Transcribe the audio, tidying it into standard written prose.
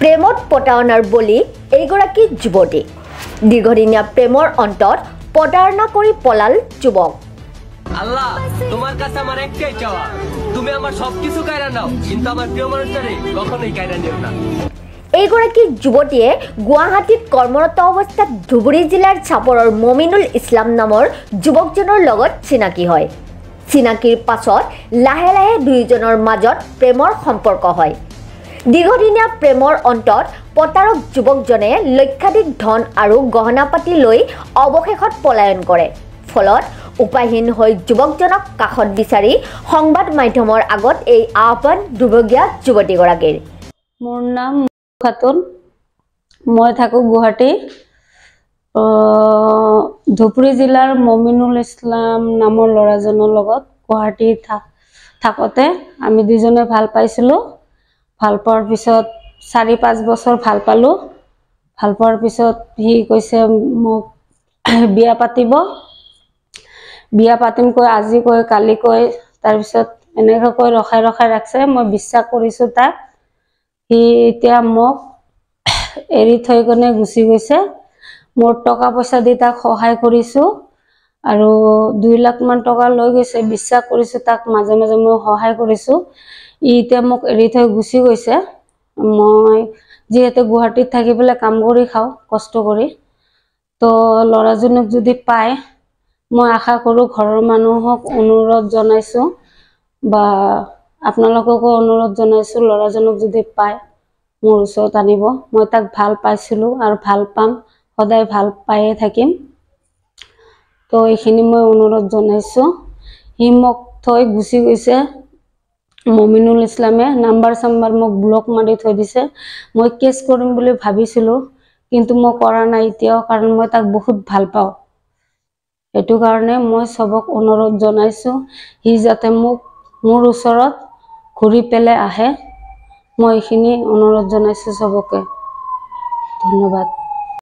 প্ৰেমত প্ৰতাৰণাৰ বলি এইগৰাকী যুৱতী। দীৰ্ঘদিনীয়া প্ৰেমৰ অন্তত প্ৰতাৰণা কৰি পলাল যুৱক। আল্লাহ, তোমাৰ কাছে আমাৰ একটাই চাওয়া, তুমি আমাৰ সবকিছু কায়ৰা নাও, কিন্তু আমাৰ প্ৰিয় মানুষটাৰে কখনোই কায়ৰা নিও না। এইগৰাকী যুৱতীয়ে গুৱাহাটীত কৰ্মৰত অৱস্থাত ধুবুৰী জিলাৰ চাপৰৰ মমিনুল ইছলাম নামৰ যুৱকজনৰ লগত চিনাকি হয়। চিনাকিৰ পাছত লাহে লাহে দুয়োজনৰ মাজত প্ৰেমৰ সম্পৰ্ক হয়। দীৰ্ঘদিনীয়া প্ৰেমৰ অন্তত প্ৰতাৰক যুৱকজনে লক্ষাধিক ধন আৰু গহনা পাতি লৈ অৱশেষত পলায়ন কৰে। ফলত উপায়হীন হৈ যুৱকজনক কাষত বিচাৰি সংবাদ মাধ্যমৰ আগত এই আহ্বান দুৰ্ভগীয়া যুৱতীগৰাকীৰ। মোৰ নাম খাতুন, মই থাকোঁ গুৱাহাটী। ধুবুৰী জিলাৰ মমিনুল ইছলাম নামৰ ল'ৰাজনৰ লগত গুৱাহাটী থাকোঁতে আমি দুজনে ভাল পাইছিলোঁ। ভাল পোৱাৰ পিছত 4-5 বছৰ ভাল পালোঁ। ভাল পোৱাৰ পিছত সি কৈছে মোক বিয়া পাতিব, বিয়া পাতিম কৈ আজি কয় কালি কয়, তাৰপিছত এনেকৈ কৈ ৰখাই ৰাখছে। মই বিশ্বাস কৰিছোঁ তাক। সি এতিয়া মোক এৰি থৈ কিনে গুচি গৈছে। মোৰ টকা পইচা দি তাক সহায় কৰিছোঁ আৰু 2 লাখ মান টকা লৈ গৈছে। বিশ্বাস কৰিছোঁ তাক, মাজে মাজে মই সহায় কৰিছোঁ। ই এতিয়া মোক এৰি থৈ গুচি গৈছে। মই যিহেতু গুৱাহাটীত থাকি পেলাই কাম কৰি খাওঁ, কষ্ট কৰি, তো ল'ৰাজনক যদি পায়, মই আশা কৰোঁ ঘৰৰ মানুহক অনুৰোধ জনাইছোঁ বা আপোনালোককো অনুৰোধ জনাইছোঁ, ল'ৰাজনক যদি পায় মোৰ ওচৰত আনিব। মই তাক ভাল পাইছিলোঁ আৰু ভাল পাম, সদায় ভাল পায়ে থাকিম। তো এইখিনি মই অনুৰোধ জনাইছোঁ। সি মোক থৈ গুচি গৈছে। মমিনুল ইছলামে নাম্বাৰ মোক ব্লক মাৰি থৈ দিছে। মই কেছ কৰিম বুলি ভাবিছিলোঁ, কিন্তু মই কৰা নাই এতিয়াও, কাৰণ মই তাক বহুত ভাল পাওঁ। সেইটো কাৰণে মই চবক অনুৰোধ জনাইছোঁ সি যাতে মোৰ ওচৰত ঘূৰি পেলাই আহে। মই এইখিনি অনুৰোধ জনাইছোঁ চবকে। ধন্যবাদ।